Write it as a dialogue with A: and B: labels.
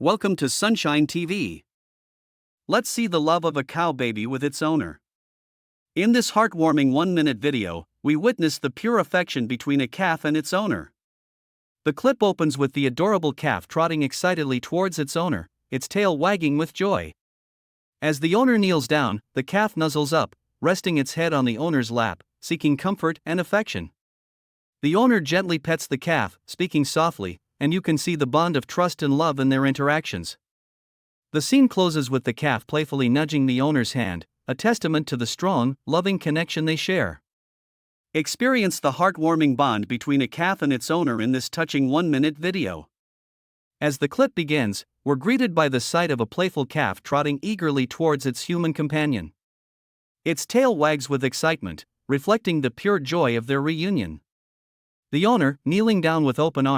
A: Welcome to Sunshine TV. Let's see the love of a cow baby with its owner. In this heartwarming 1-minute video, we witness the pure affection between a calf and its owner. The clip opens with the adorable calf trotting excitedly towards its owner, its tail wagging with joy. As the owner kneels down, the calf nuzzles up, resting its head on the owner's lap, seeking comfort and affection. The owner gently pets the calf, speaking softly, and you can see the bond of trust and love in their interactions. The scene closes with the calf playfully nudging the owner's hand, a testament to the strong, loving connection they share. Experience the heartwarming bond between a calf and its owner in this touching 1-minute video. As the clip begins, we're greeted by the sight of a playful calf trotting eagerly towards its human companion. Its tail wags with excitement, reflecting the pure joy of their reunion. The owner, kneeling down with open arms,